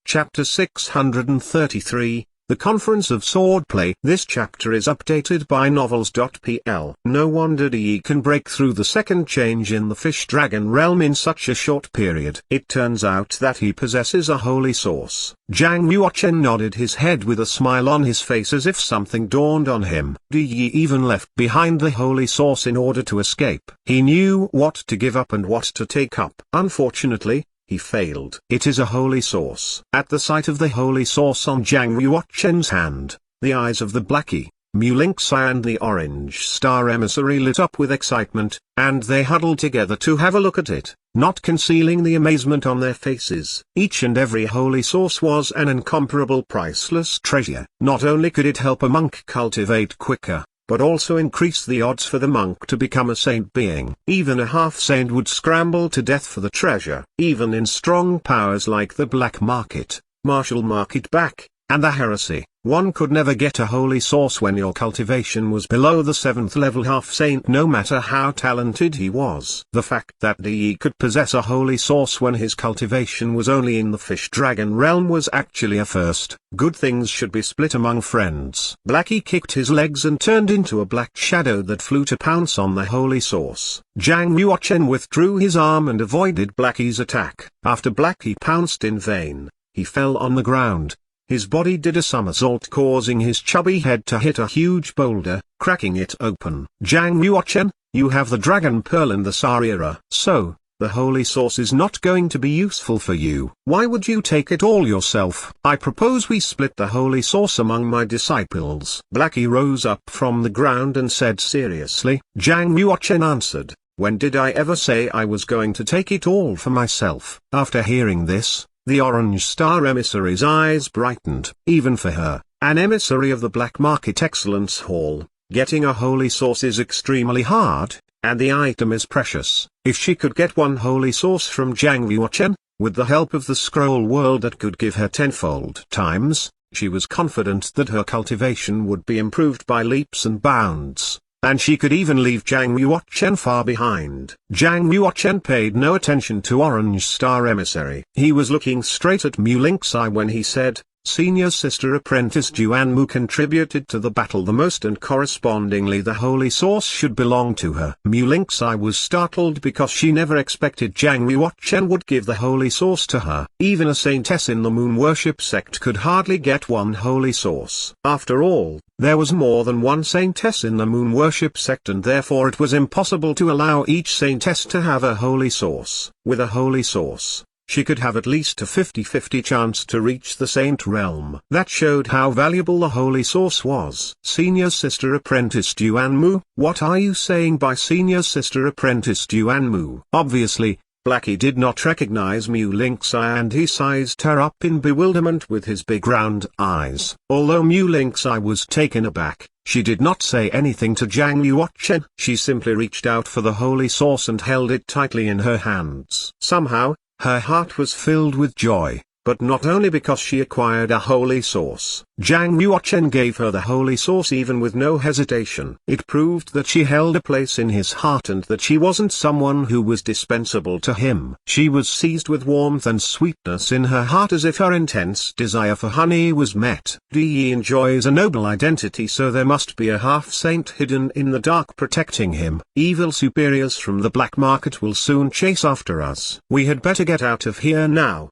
Chapter 633, The Conference of Swordplay. This chapter is updated by novels.pl. No wonder Yi can break through the second change in the fish-dragon realm in such a short period. It turns out that he possesses a holy source. Zhang Yuochen nodded his head with a smile on his face as if something dawned on him. Yi even left behind the holy source in order to escape. He knew what to give up and what to take up. Unfortunately, he failed. It is a holy source. At the sight of the holy source on Zhang Yuochen's hand, the eyes of the Blackie, Mu Lynx Eye and the Orange Star Emissary lit up with excitement, and they huddled together to have a look at it, not concealing the amazement on their faces. Each and every holy source was an incomparable priceless treasure. Not only could it help a monk cultivate quicker, but also increase the odds for the monk to become a saint being. Even a half-saint would scramble to death for the treasure. Even in strong powers like the black market, martial market back, and the heresy, one could never get a holy source when your cultivation was below the 7th level half-saint, no matter how talented he was. The fact that Yi could possess a holy source when his cultivation was only in the fish-dragon realm was actually a first. Good things should be split among friends. Blackie kicked his legs and turned into a black shadow that flew to pounce on the holy source. Zhang Yuochen withdrew his arm and avoided Blackie's attack. After Blackie pounced in vain, he fell on the ground. His body did a somersault, causing his chubby head to hit a huge boulder, cracking it open. Zhang Yuochen, you have the Dragon Pearl and the Sarira. So, the holy source is not going to be useful for you. Why would you take it all yourself? I propose we split the holy source among my disciples. Blackie rose up from the ground and said seriously. Zhang Yuochen answered, when did I ever say I was going to take it all for myself? After hearing this, the Orange Star Emissary's eyes brightened. Even for her, an emissary of the Black Market Excellence Hall, getting a holy source is extremely hard, and the item is precious. If she could get one holy source from Zhang Yuochen, with the help of the scroll world that could give her tenfold times, she was confident that her cultivation would be improved by leaps and bounds. And she could even leave Zhang Yuochen far behind. Zhang Yuochen paid no attention to Orange Star Emissary. He was looking straight at Mu Lynx Eye when he said, Senior Sister Apprentice Juanmu contributed to the battle the most and correspondingly the holy source should belong to her. Mu Lynx Eye was startled because she never expected Zhang Yuochen would give the holy source to her. Even a saintess in the moon worship sect could hardly get one holy source. After all, there was more than one saintess in the moon worship sect and therefore it was impossible to allow each saintess to have a holy source. With a holy source, she could have at least a 50-50 chance to reach the saint realm. That showed how valuable the holy source was. Senior Sister Apprentice Juanmu, what are you saying by Senior Sister Apprentice Juanmu? Obviously, Blackie did not recognize Mu Lynx Eye and he sized her up in bewilderment with his big round eyes. Although Mu Lynx Eye was taken aback, she did not say anything to Zhang Yuochen. She simply reached out for the holy source and held it tightly in her hands. Somehow, her heart was filled with joy, but not only because she acquired a holy source. Zhang Yuochen gave her the holy source even with no hesitation. It proved that she held a place in his heart and that she wasn't someone who was dispensable to him. She was seized with warmth and sweetness in her heart as if her intense desire for honey was met. Yi enjoys a noble identity, so there must be a half-saint hidden in the dark protecting him. Evil superiors from the black market will soon chase after us. We had better get out of here now,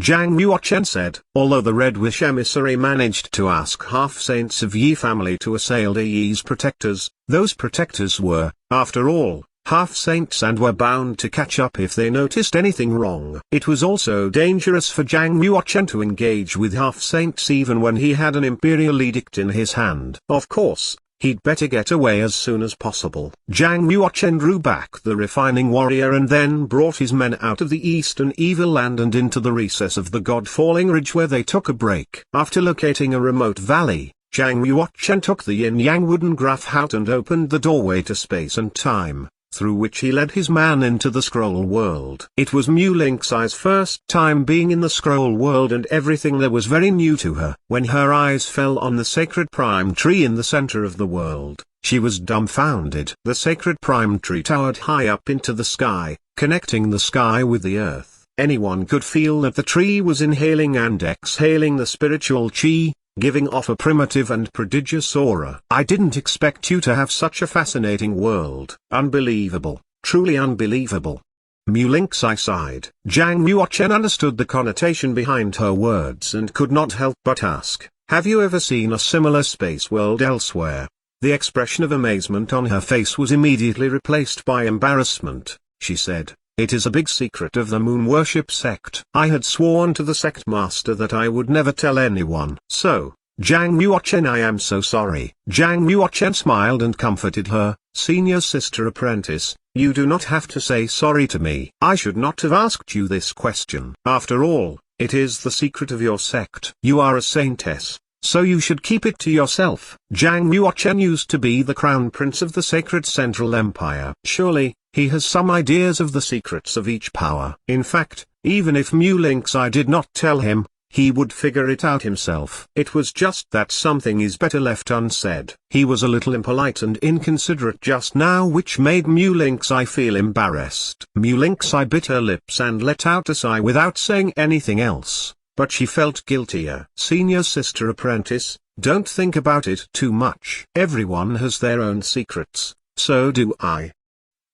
Zhang Yuochen said. Although the Red Wish emissary managed to ask half-saints of Yi family to assail Yi's protectors, those protectors were, after all, half-saints and were bound to catch up if they noticed anything wrong. It was also dangerous for Zhang Yuochen to engage with half-saints even when he had an imperial edict in his hand. Of course, he'd better get away as soon as possible. Zhang Yuochen drew back the refining warrior and then brought his men out of the eastern evil land and into the recess of the God-falling ridge where they took a break. After locating a remote valley, Zhang Yuochen took the yin-yang wooden graph out and opened the doorway to space and time, through which he led his man into the scroll world. It was Mu Lynx Eye's first time being in the scroll world and everything there was very new to her. When her eyes fell on the sacred prime tree in the center of the world, she was dumbfounded. The sacred prime tree towered high up into the sky, connecting the sky with the earth. Anyone could feel that the tree was inhaling and exhaling the spiritual chi, giving off a primitive and prodigious aura. I didn't expect you to have such a fascinating world. Unbelievable, truly unbelievable. Mulinx sighed. Zhang Yuochen understood the connotation behind her words and could not help but ask, have you ever seen a similar space world elsewhere? The expression of amazement on her face was immediately replaced by embarrassment. She said, it is a big secret of the moon worship sect. I had sworn to the sect master that I would never tell anyone. So, Zhang Yuochen, I am so sorry. Zhang Yuochen smiled and comforted her. Senior sister apprentice, you do not have to say sorry to me. I should not have asked you this question. After all, it is the secret of your sect. You are a saintess, so you should keep it to yourself. Zhang Yuochen used to be the crown prince of the sacred Central Empire. Surely, he has some ideas of the secrets of each power. In fact, even if Mulinx did not tell him, he would figure it out himself. It was just that something is better left unsaid. He was a little impolite and inconsiderate just now, which made Mulinx feel embarrassed. Mulinx bit her lips and let out a sigh without saying anything else, but she felt guiltier. Senior sister apprentice, don't think about it too much. Everyone has their own secrets, so do I.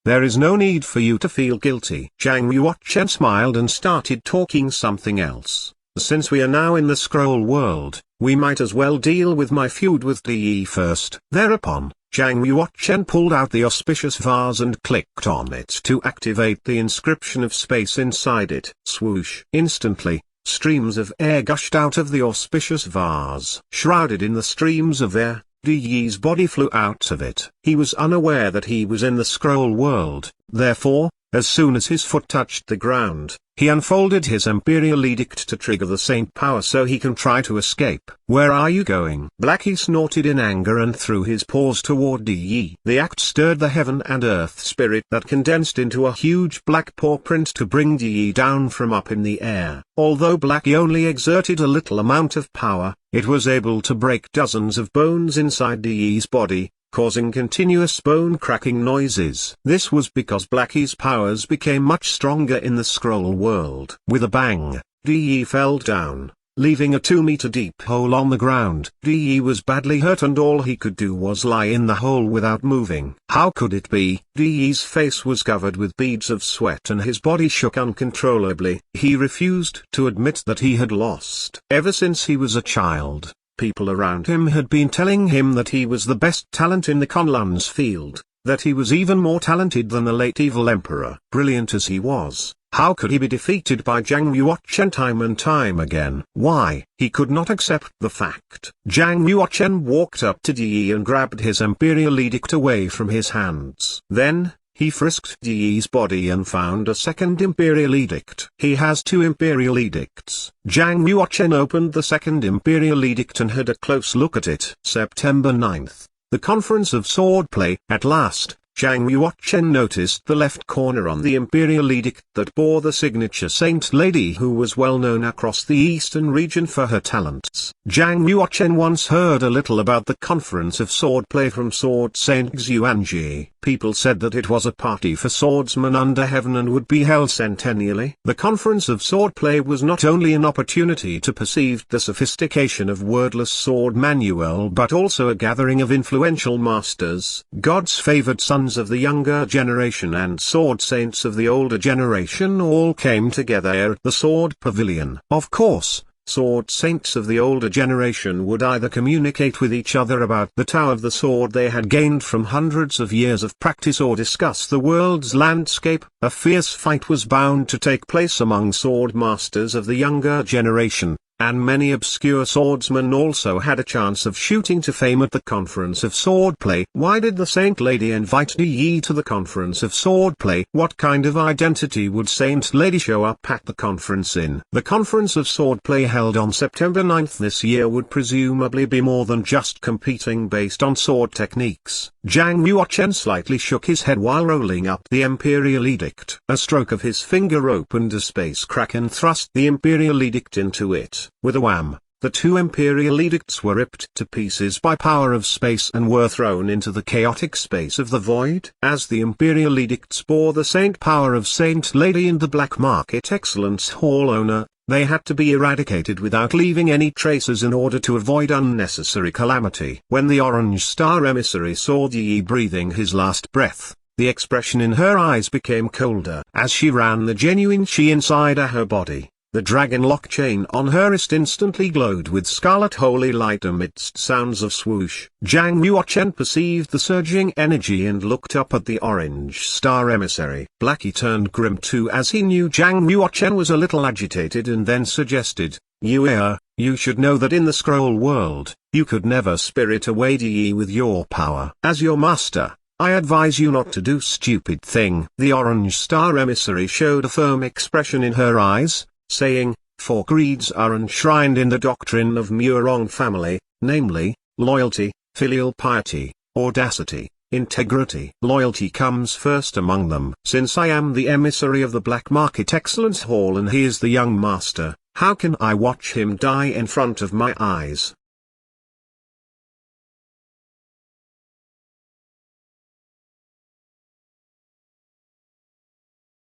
There is no need for you to feel guilty. Zhang Yuochen smiled and started talking something else. Since we are now in the scroll world, we might as well deal with my feud with Di first. Thereupon, Zhang Yuochen pulled out the auspicious vase and clicked on it to activate the inscription of space inside it. Swoosh! Instantly, streams of air gushed out of the auspicious vase. Shrouded in the streams of air, Di's body flew out of it. He was unaware that he was in the scroll world, therefore, as soon as his foot touched the ground, he unfolded his imperial edict to trigger the saint power so he can try to escape. Where are you going? Blackie snorted in anger and threw his paws toward Di. The act stirred the heaven and earth spirit that condensed into a huge black paw print to bring Di down from up in the air. Although Blackie only exerted a little amount of power, it was able to break dozens of bones inside Di's body, causing continuous bone-cracking noises. This was because Blackie's powers became much stronger in the scroll world. With a bang, Di fell down, leaving a 2-meter-deep hole on the ground. Di was badly hurt and all he could do was lie in the hole without moving. How could it be? Di's face was covered with beads of sweat and his body shook uncontrollably. He refused to admit that he had lost. Ever since he was a child, people around him had been telling him that he was the best talent in the Kunlun's field, that he was even more talented than the late evil emperor. Brilliant as he was, how could he be defeated by Zhang Yuochen time and time again? Why? He could not accept the fact. Zhang Yuochen walked up to Di and grabbed his imperial edict away from his hands. Then, he frisked Di's body and found a second imperial edict. He has 2 imperial edicts. Zhang Yuochen opened the second imperial edict and had a close look at it. September 9th, the conference of swordplay. At last, Zhang Yuochen noticed the left corner on the imperial edict that bore the signature Saint Lady, who was well known across the eastern region for her talents. Zhang Yuochen once heard a little about the conference of swordplay from Sword Saint Xuanji. People said that it was a party for swordsmen under heaven and would be held centennially. The conference of swordplay was not only an opportunity to perceive the sophistication of wordless sword manual but also a gathering of influential masters, God's favored sons of the younger generation and sword saints of the older generation all came together at the sword pavilion. Of course, sword saints of the older generation would either communicate with each other about the Tao of the sword they had gained from hundreds of years of practice or discuss the world's landscape. A fierce fight was bound to take place among sword masters of the younger generation, and many obscure swordsmen also had a chance of shooting to fame at the conference of swordplay. Why did the Saint Lady invite Di to the conference of swordplay? What kind of identity would Saint Lady show up at the conference in? The conference of swordplay held on September 9th this year would presumably be more than just competing based on sword techniques. Zhang Yuochen slightly shook his head while rolling up the imperial edict. A stroke of his finger opened a space crack and thrust the imperial edict into it. With a wham, The two imperial edicts were ripped to pieces by power of space and were thrown into the chaotic space of the void. As the imperial edicts bore the saint power of Saint Lady and the Black Market Excellence Hall owner, they had to be eradicated without leaving any traces in order to avoid unnecessary calamity. When the Orange Star emissary saw Yi breathing his last breath, the expression in her eyes became colder. As she ran the genuine chi inside her body, the dragon lock chain on her wrist instantly glowed with scarlet holy light amidst sounds of swoosh. Zhang Yuochen perceived the surging energy and looked up at the Orange Star emissary. Blackie turned grim too as he knew Zhang Yuochen was a little agitated and then suggested, you should know that in the scroll world, you could never spirit away Yi with your power. As your master, I advise you not to do stupid thing. The Orange Star emissary showed a firm expression in her eyes, saying, "Four creeds are enshrined in the doctrine of Murong family, namely, loyalty, filial piety, audacity, integrity. Loyalty comes first among them. Since I am the emissary of the Black Market Excellence Hall and he is the young master, how can I watch him die in front of my eyes?"